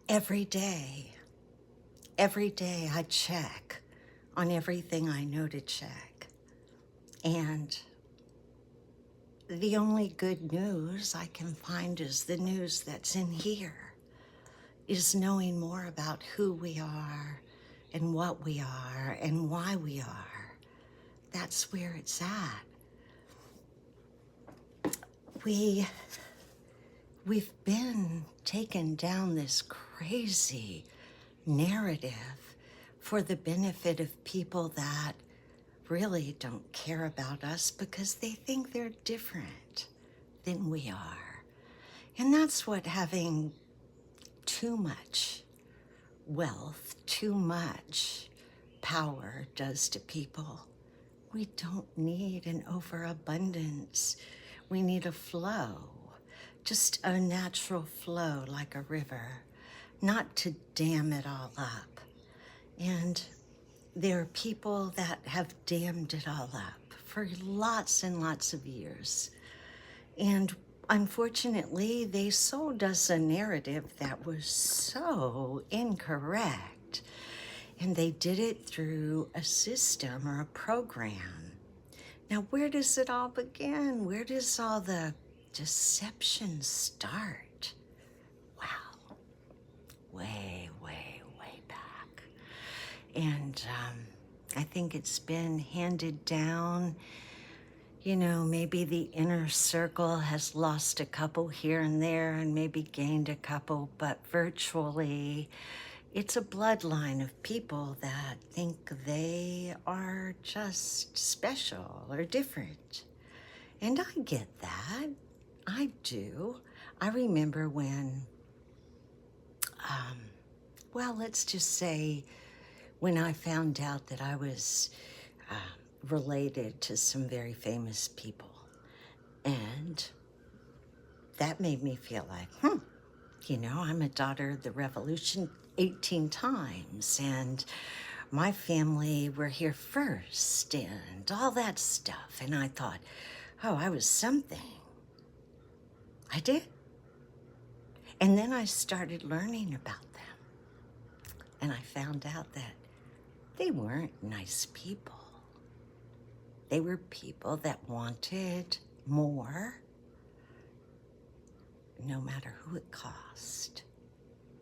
Every day, every day I check on everything I know to check. And the only good news I can find is the news that's in here, is knowing more about who we are and what we are and why we are. That's where it's at. We've been taken down this crazy narrative for the benefit of people that really don't care about us because they think they're different than we are. And that's what having too much wealth, too much power does to people. We don't need an overabundance. We need a flow, just a natural flow like a river, not to dam it all up. And there are people that have dammed it all up for lots and lots of years. And unfortunately, they sold us a narrative that was so incorrect. And they did it through a system or a program. Now, where does it all begin? Where does all the deception start? Wow, way, way, way back. And I think it's been handed down. You know, maybe the inner circle has lost a couple here and there and maybe gained a couple, but virtually it's a bloodline of people that think they are just special or different. And I get that. I do. I remember when, well, let's just say when I found out that I was related to some very famous people. And that made me feel like, I'm a daughter of the revolution 18 times, and my family were here first, and all that stuff. And I thought, oh, I was something. I did. And then I started learning about them, and I found out that they weren't nice people. They were people that wanted more, no matter who it cost,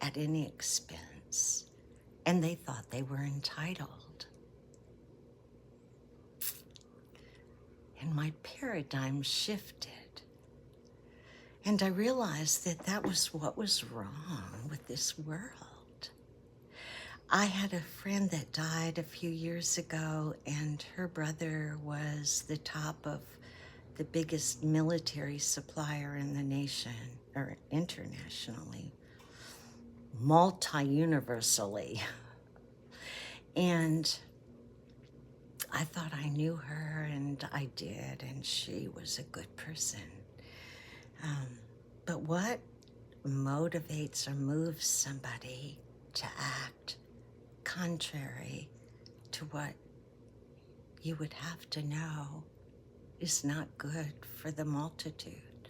at any expense, and they thought they were entitled. And my paradigm shifted, and I realized that that was what was wrong with this world. I had a friend that died a few years ago, and her brother was the top of the biggest military supplier in the nation, or internationally, multi-universally. And I thought I knew her, and I did, and she was a good person. But what motivates or moves somebody to act contrary to what you would have to know is not good for the multitude?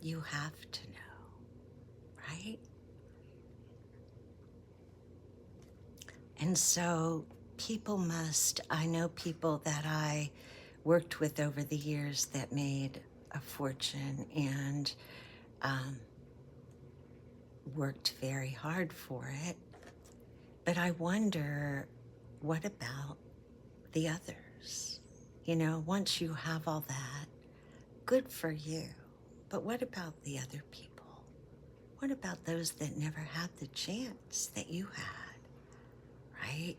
You have to know, right? And so I know people that I worked with over the years that made a fortune and worked very hard for it. But I wonder, what about the others? Once you have all that, good for you. But what about the other people? What about those that never had the chance that you had, right?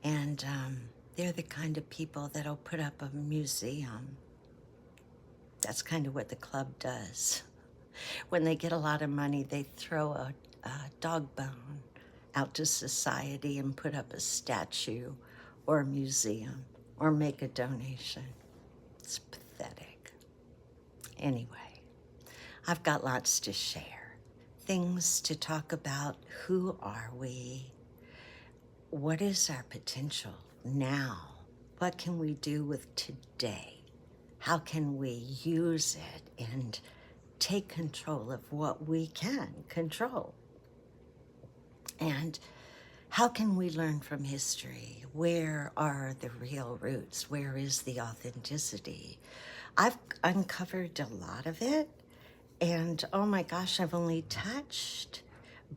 And they're the kind of people that'll put up a museum. That's kind of what the club does. When they get a lot of money, they throw a dog bone out to society and put up a statue or a museum or make a donation. It's pathetic. Anyway, I've got lots to share, things to talk about. Who are we? What is our potential now? What can we do with today? How can we use it and take control of what we can control. And how can we learn from history? Where are the real roots? Where is the authenticity? I've uncovered a lot of it, and oh my gosh, I've only touched,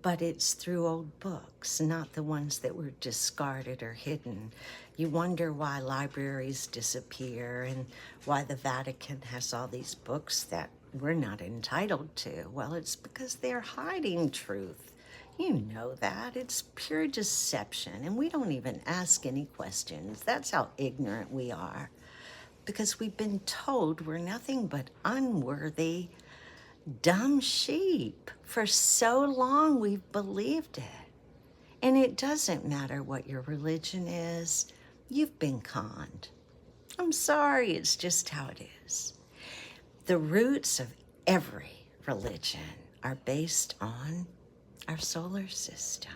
but it's through old books, not the ones that were discarded or hidden. You wonder why libraries disappear and why the Vatican has all these books that we're not entitled to. Well, it's because they're hiding truth. You know that. It's pure deception, and we don't even ask any questions. That's how ignorant we are, because we've been told we're nothing but unworthy, dumb sheep. For so long, we've believed it. And it doesn't matter what your religion is, you've been conned. I'm sorry, it's just how it is. The roots of every religion are based on our solar system,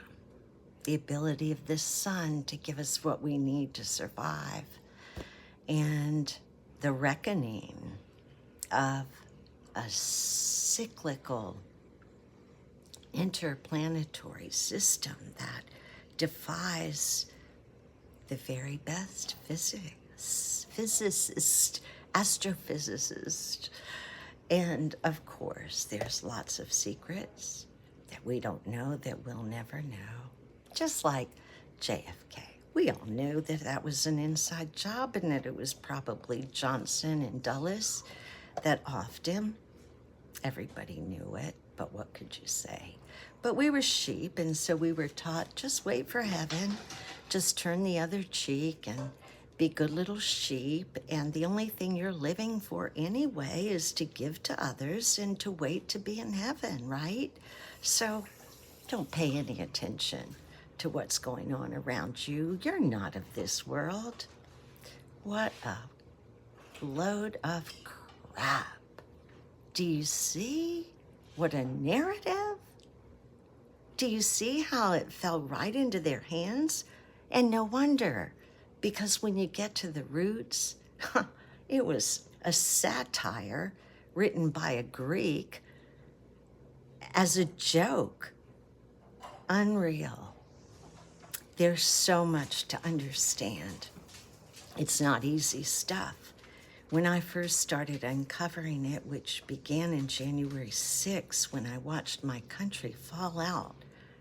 the ability of the sun to give us what we need to survive, and the reckoning of a cyclical interplanetary system that defies the very best physicists, astrophysicists. And of course, there's lots of secrets that we don't know, that we'll never know. Just like JFK. We all knew that that was an inside job and that it was probably Johnson and Dulles that offed him. Everybody knew it, but what could you say? But we were sheep, and so we were taught, just wait for heaven, just turn the other cheek and be good little sheep, and the only thing you're living for anyway is to give to others and to wait to be in heaven, right? So don't pay any attention to what's going on around you. You're not of this world. What a load of crap. Do you see what a narrative? Do you see how it fell right into their hands? And no wonder, because when you get to the roots, it was a satire written by a Greek as a joke. Unreal. There's so much to understand. It's not easy stuff. When I first started uncovering it, which began in January 6, when I watched my country fall out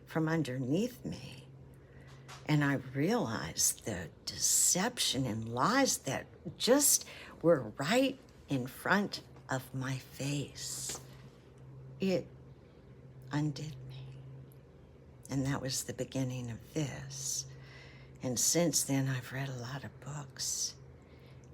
from underneath me, and I realized the deception and lies that just were right in front of my face, it undid me. And that was the beginning of this. And since then, I've read a lot of books.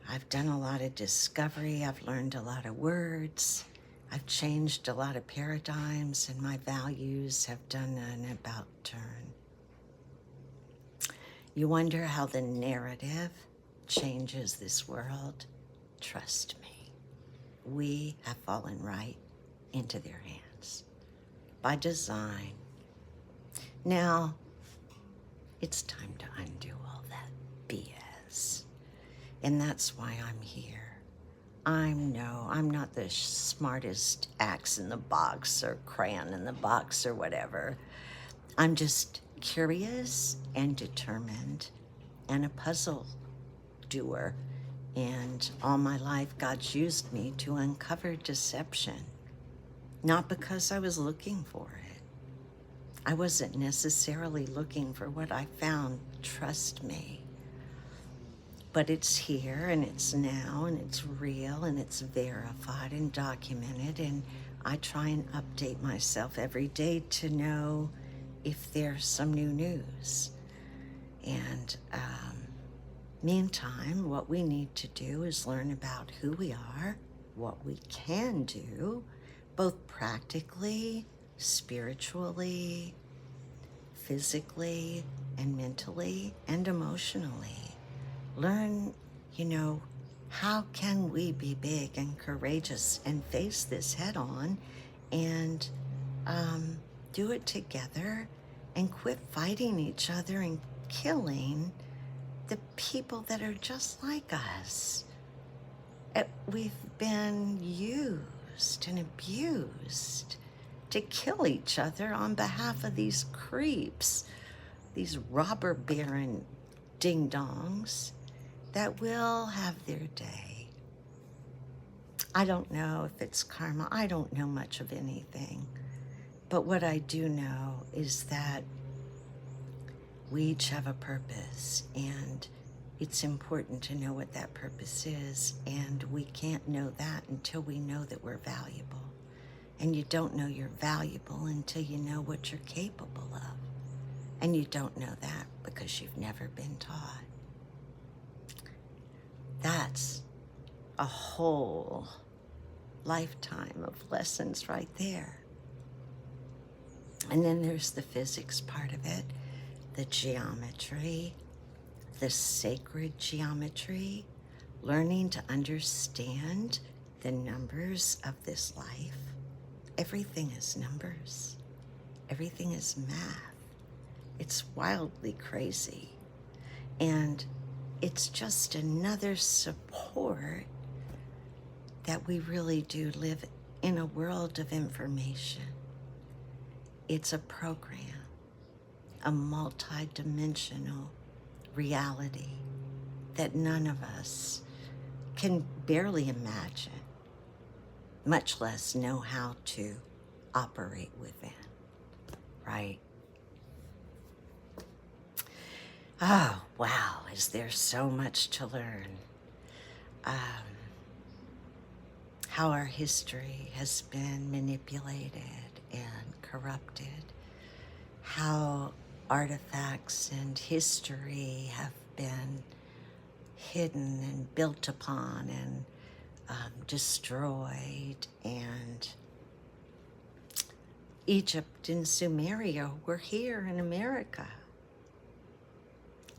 I've done a lot of discovery. I've learned a lot of words. I've changed a lot of paradigms, and my values have done an about turn. You wonder how the narrative changes this world? Trust me, we have fallen right into their hands by design. Now, it's time to undo all that BS. And that's why I'm here. I'm not the smartest axe in the box or crayon in the box or whatever. I'm just curious and determined and a puzzle doer. And all my life, God's used me to uncover deception. Not because I was looking for it. I wasn't necessarily looking for what I found, trust me. But it's here, and it's now, and it's real, and it's verified and documented, and I try and update myself every day to know if there's some new news. And meantime, what we need to do is learn about who we are, what we can do, both practically, spiritually, physically, and mentally, and emotionally. Learn, how can we be big and courageous and face this head on and do it together and quit fighting each other and killing the people that are just like us. We've been used. used and abused to kill each other on behalf of these creeps, these robber baron ding-dongs that will have their day. I don't know if it's karma. I don't know much of anything. But what I do know is that we each have a purpose, and it's important to know what that purpose is, and we can't know that until we know that we're valuable. And you don't know you're valuable until you know what you're capable of. And you don't know that because you've never been taught. That's a whole lifetime of lessons right there. And then there's the physics part of it, the geometry, the sacred geometry, learning to understand the numbers of this life. Everything is numbers. Everything is math. It's wildly crazy. And it's just another support that we really do live in a world of information. It's a program, a multi-dimensional reality that none of us can barely imagine, much less know how to operate within, right? Oh, wow, is there so much to learn? How our history has been manipulated and corrupted, how artifacts and history have been hidden and built upon and destroyed, and Egypt and Sumeria were here in America.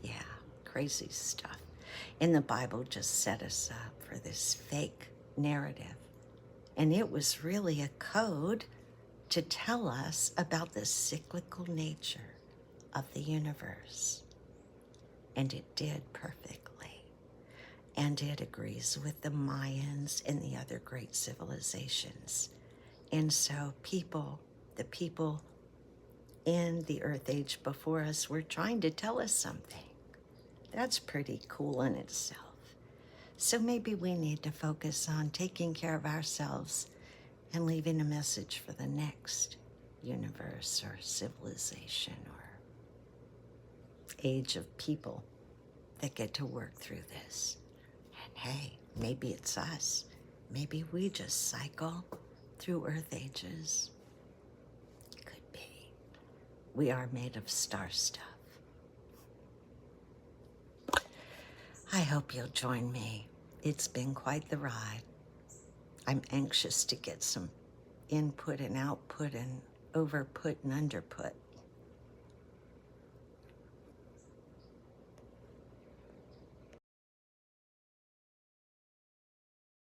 Yeah, crazy stuff. And the Bible just set us up for this fake narrative. And it was really a code to tell us about the cyclical nature of the universe. And it did perfectly. And it agrees with the Mayans and the other great civilizations. And so the people in the Earth Age before us were trying to tell us something. That's pretty cool in itself. So maybe we need to focus on taking care of ourselves and leaving a message for the next universe or civilization or age of people that get to work through this. And hey, maybe it's us. Maybe we just cycle through Earth ages. Could be. We are made of star stuff. I hope you'll join me. It's been quite the ride. I'm anxious to get some input and output and overput and underput